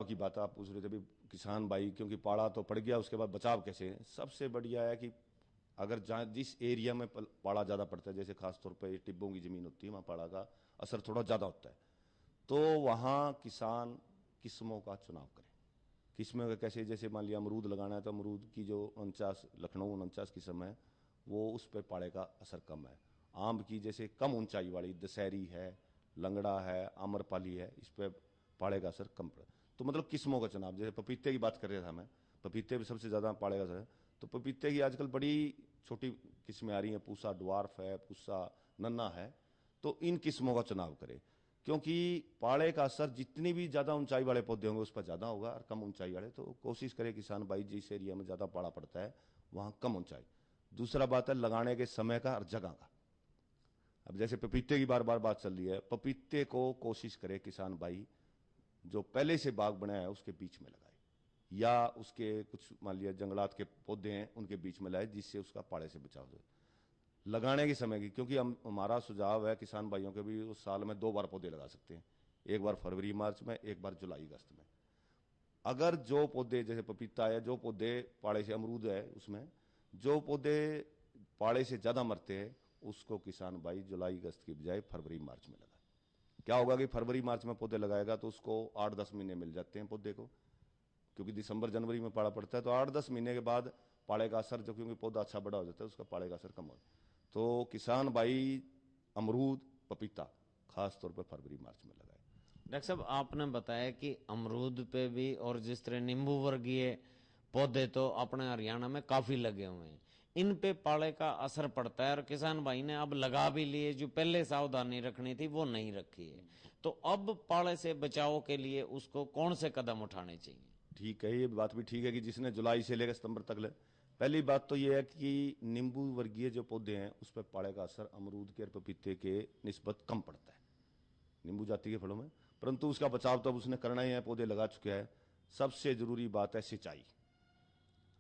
की बात आप पूछ रहे थे भी किसान भाई, क्योंकि पाड़ा तो पड़ गया, उसके बाद बचाव कैसे है। सबसे बढ़िया है कि अगर जहाँ जिस एरिया में पाड़ा ज़्यादा पड़ता है, जैसे खासतौर पर टिब्बों की ज़मीन होती है, वहाँ पाड़ा का असर थोड़ा ज़्यादा होता है, तो वहाँ किसान किस्मों का चुनाव करें। किस्में का कैसे, जैसे मान लिया अमरूद लगाना है तो अमरूद की जो 49 लखनऊ 49 किस्म है, वो उस पर पाड़े का असर कम है। आम की जैसे कम ऊंचाई वाली दशहरी है, लंगड़ा है, आम्रपाली है, इस पर पाड़े का असर कम पड़ा। तो मतलब किस्मों का चुनाव, जैसे पपीते की बात कर रहा था मैं, पपीते भी सबसे ज़्यादा पाड़े का असर है। तो पपीते की आजकल बड़ी छोटी किस्में आ रही हैं, पूसा ड्वार्फ है, पूसा नन्ना है, तो इन किस्मों का चुनाव करें। क्योंकि पाड़े का असर जितनी भी ज्यादा ऊंचाई वाले पौधे होंगे उस पर ज्यादा होगा, और कम ऊंचाई वाले तो कोशिश करे किसान भाई जिस एरिया में ज्यादा पाड़ा पड़ता है वहां कम ऊंचाई। दूसरा बात है लगाने के समय का और जगह का। अब जैसे पपीते की बार बार बात चल रही है, पपीते को कोशिश करे किसान भाई जो पहले से बाग बनाया है उसके बीच में लगाए, या उसके कुछ मान लिया जंगलात के पौधे हैं उनके बीच में लाए, जिससे उसका पाड़े से बचाव हो लगाने के समय की। क्योंकि हमारा सुझाव है किसान भाइयों के भी, उस साल में 2 बार पौधे लगा सकते हैं, एक बार फरवरी मार्च में, एक बार जुलाई अगस्त में। अगर जो पौधे जैसे पपीता है, जो पौधे पाड़े से, अमरूद है उसमें जो पौधे पाड़े से ज्यादा मरते हैं, उसको किसान भाई जुलाई अगस्त की बजाय फरवरी मार्च में लगाए। क्या होगा कि फरवरी मार्च में पौधे लगाएगा तो उसको 8-10 महीने मिल जाते हैं पौधे को, क्योंकि दिसंबर जनवरी में पाड़ा पड़ता है, तो 8-10 महीने के बाद पाड़े का असर, जो क्योंकि पौधा अच्छा बड़ा हो जाता है, उसका पाड़े का असर कम हो जाता है। तो किसान भाई अमरूद पपीता खास तौर पर फरवरी मार्च में लगाए। डॉक्टर साहब, आपने बताया कि अमरूद पे भी और जिस तरह नींबू वर्गीय पौधे तो अपने हरियाणा में काफी लगे हुए हैं, इन पे पाले का असर पड़ता है और किसान भाई ने अब लगा भी लिए, जो पहले सावधानी रखनी थी वो नहीं रखी है। तो अब पाले से बचाव के लिए उसको कौन से कदम उठाने चाहिए? ठीक है, ये बात भी ठीक है कि जिसने जुलाई से लेकर सितंबर तक ले, पहली बात तो ये है कि नींबू वर्गीय जो पौधे हैं उस पर पाड़े का असर अमरूद के और पपीते के निस्बत कम पड़ता है, नींबू जाति के फलों में। परंतु उसका बचाव तो अब उसने करना ही है, पौधे लगा चुके हैं। सबसे जरूरी बात है सिंचाई।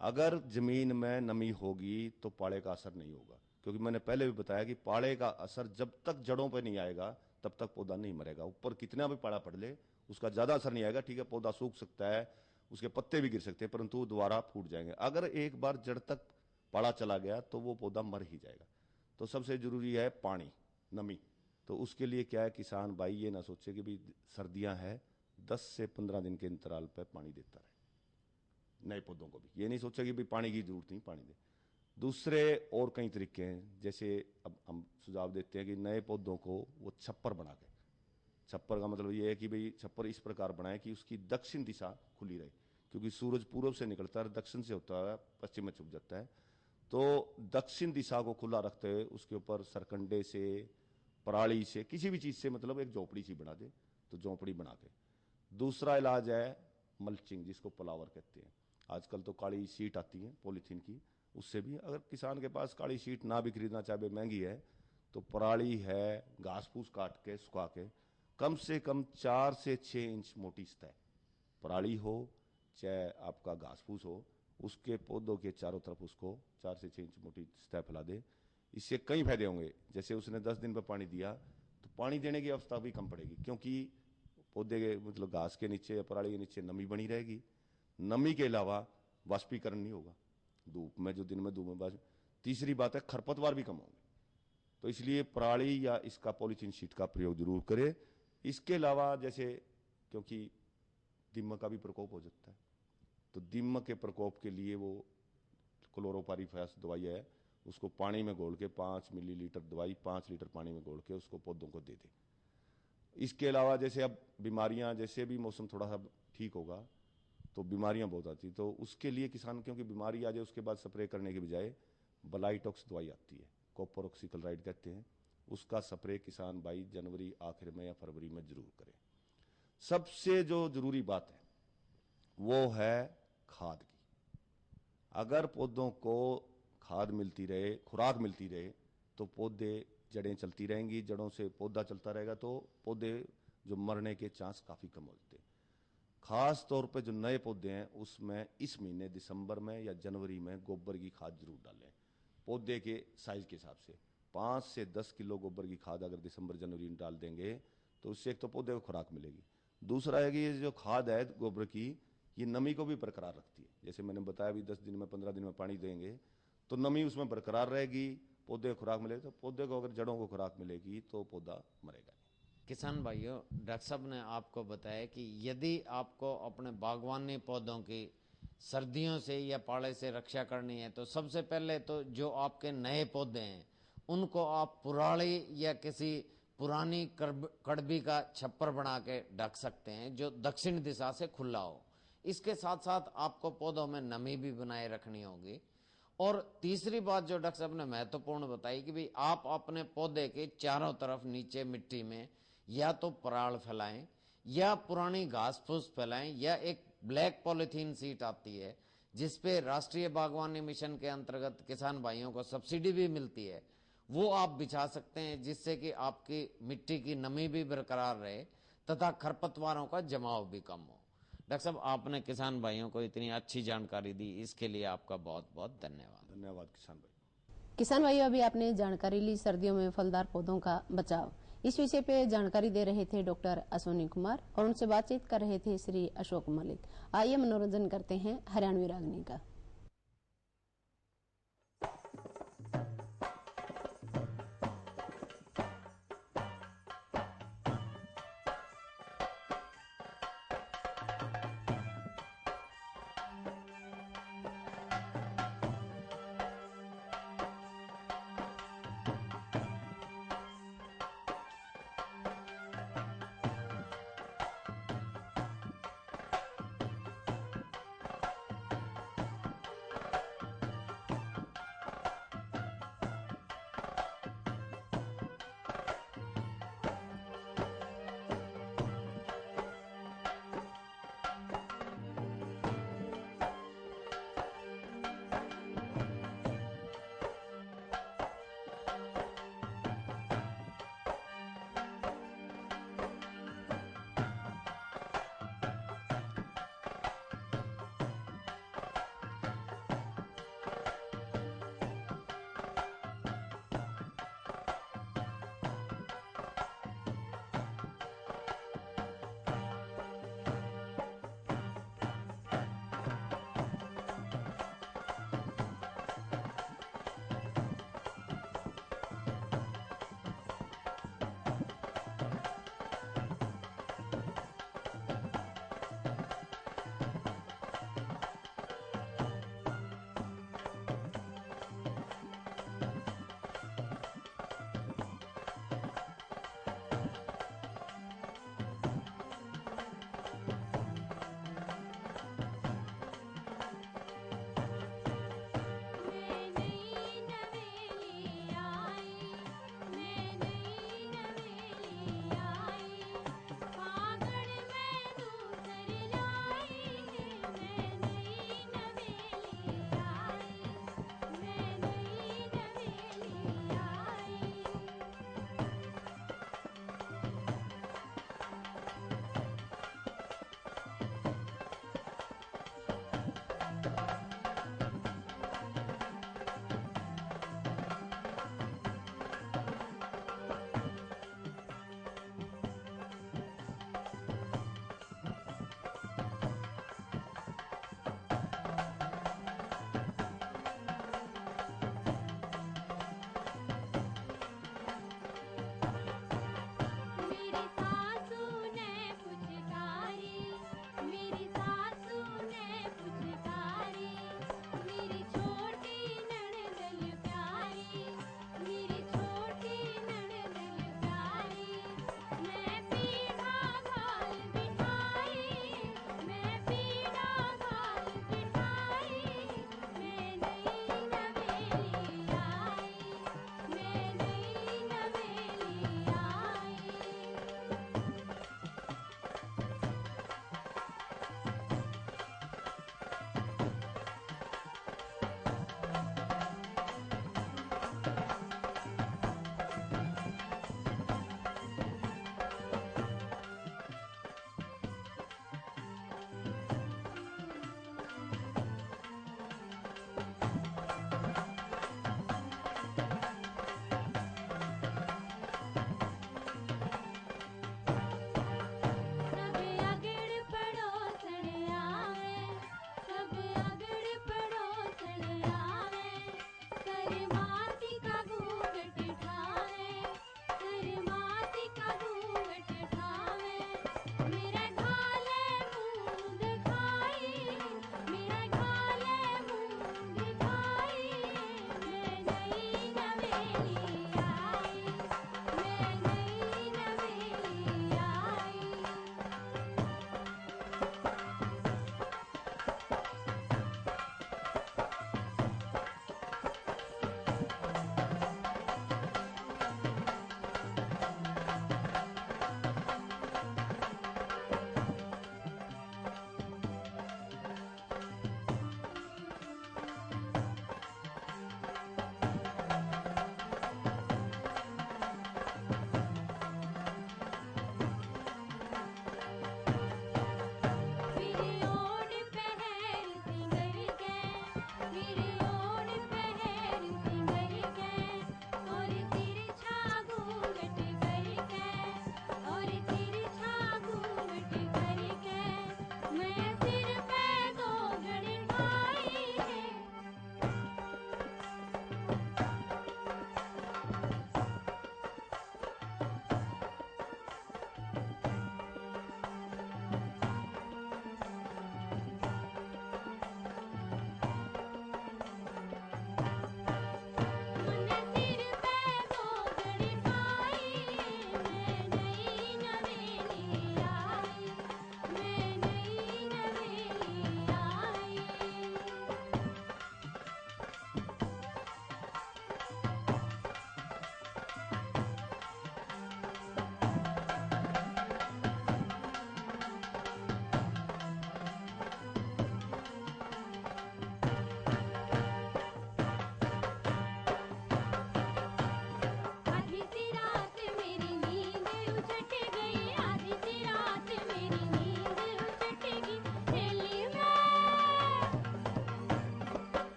अगर जमीन में नमी होगी तो पाड़े का असर नहीं होगा, क्योंकि मैंने पहले भी बताया कि पाड़े का असर जब तक जड़ों पर नहीं आएगा तब तक पौधा नहीं मरेगा। ऊपर कितना भी पाड़ा पड़ ले उसका ज्यादा असर नहीं आएगा। ठीक है, पौधा सूख सकता है, उसके पत्ते भी गिर सकते हैं, परंतु वो दोबारा फूट जाएंगे। अगर एक बार जड़ तक पाड़ा चला गया तो वो पौधा मर ही जाएगा। तो सबसे जरूरी है पानी, नमी। तो उसके लिए क्या है, किसान भाई ये ना सोचे कि भी सर्दियां हैं 10 से 15 दिन के अंतराल पर पानी देता रहे। नए पौधों को भी ये नहीं सोचा कि भाई पानी की जरूरत नहीं, पानी दे। दूसरे और कई तरीके हैं, जैसे अब हम सुझाव देते हैं कि नए पौधों को वो छप्पर बना के, छप्पर का मतलब ये है कि भाई छप्पर इस प्रकार बनाए कि उसकी दक्षिण दिशा खुली रहे, क्योंकि सूरज पूर्व से निकलता है, दक्षिण से होता है, पश्चिम में छुप जाता है। तो दक्षिण दिशा को खुला रखते हुए उसके ऊपर सरकंडे से, पराली से, किसी भी चीज से, मतलब एक झोपड़ी सी बना दे, तो झोपड़ी बना के। दूसरा इलाज है मल्चिंग, जिसको पलावर कहते हैं। आजकल तो काली शीट आती है पॉलीथीन की, उससे भी, अगर किसान के पास काली शीट ना भी खरीदना चाहे, महंगी है, तो पराली है, घास फूस काट के सुखा के कम से कम 4 से 6 इंच मोटी सतह, पराली हो चाहे आपका घास फूस हो, उसके पौधों के चारों तरफ उसको 4 से 6 इंच मोटी सतह फैला दे। इससे कई फायदे होंगे। जैसे उसने 10 दिन पर पानी दिया तो पानी देने की अवस्था भी कम पड़ेगी, क्योंकि पौधे के मतलब घास के नीचे या पराली के नीचे नमी बनी रहेगी। नमी के अलावा वाष्पीकरण नहीं होगा, धूप में जो दिन में धूप में वाष्प। तीसरी बात है खरपतवार भी कम होंगे। तो इसलिए पराली या इसका पॉलीथीन शीट का प्रयोग जरूर करें। इसके अलावा जैसे, क्योंकि दीमक का भी प्रकोप हो जाता है, तो दीमक के प्रकोप के लिए वो क्लोरोपारीफास दवाई है, उसको पानी में घोल के 5 मिलीलीटर दवाई 5 लीटर पानी में घोल के उसको पौधों को दे दे। इसके अलावा जैसे अब बीमारियां, जैसे भी मौसम थोड़ा सा ठीक होगा तो बीमारियां बहुत आती, तो उसके लिए किसान, क्योंकि बीमारी आ जाए उसके बाद स्प्रे करने के बजाय बलाइटॉक्स दवाई आती है, कॉपर ऑक्सीक्लोराइड कहते हैं, उसका स्प्रे किसान भाई जनवरी आखिर में या फरवरी में जरूर करें। सबसे जो जरूरी बात है वो है खाद की। अगर पौधों को खाद मिलती रहे, खुराक मिलती रहे, तो पौधे, जड़ें चलती रहेंगी, जड़ों से पौधा चलता रहेगा, तो पौधे जो मरने के चांस काफी कम होते हैं। खास तौर पे जो नए पौधे हैं उसमें इस महीने दिसंबर में या जनवरी में गोबर की खाद जरूर डालें, पौधे के साइज के हिसाब से। 5 से 10 किलो गोबर की खाद अगर दिसंबर जनवरी में डाल देंगे तो उससे एक तो पौधे को खुराक मिलेगी, दूसरा है कि ये जो खाद है गोबर की, ये नमी को भी बरकरार रखती है। जैसे मैंने बताया भी 10 दिन में 15 दिन में पानी देंगे तो नमी उसमें बरकरार रहेगी, पौधे को खुराक मिलेगी। तो पौधे को अगर जड़ों को खुराक मिलेगी तो पौधा मरेगा नहीं। किसान भाइयों, डॉक्टर साहब ने आपको बताया कि यदि आपको अपने बागवानी पौधों की सर्दियों से या पाले से रक्षा करनी है तो सबसे पहले तो जो आपके नए पौधे हैं उनको आप पुराली या किसी पुरानी कड़बी का छप्पर बना के ढक सकते हैं जो दक्षिण दिशा से खुला हो। इसके साथ साथ आपको पौधों में नमी भी बनाए रखनी होगी। और तीसरी बात जो डॉक्टर साहब ने महत्वपूर्ण बताई कि भाई आप अपने पौधे के चारों तरफ नीचे मिट्टी में या तो पराल फैलाएं या पुरानी घास फूस फैलाएं या एक ब्लैक पॉलिथीन सीट आती है जिसपे राष्ट्रीय बागवानी मिशन के अंतर्गत किसान भाइयों को सब्सिडी भी मिलती है, वो आप बिछा सकते हैं जिससे कि आपकी मिट्टी की नमी भी बरकरार रहे तथा खरपतवारों का जमाव भी कम हो। डॉक्टर साहब, आपने किसान भाइयों को इतनी अच्छी जानकारी दी, इसके लिए आपका बहुत बहुत धन्यवाद। धन्यवाद किसान भाई। किसान भाइयों, अभी आपने जानकारी ली सर्दियों में फलदार पौधों का बचाव। इस विषय पे जानकारी दे रहे थे डॉक्टर अश्विनी कुमार और उनसे बातचीत कर रहे थे श्री अशोक मलिक। आइए मनोरंजन करते हैं हरियाणवी रागनी का।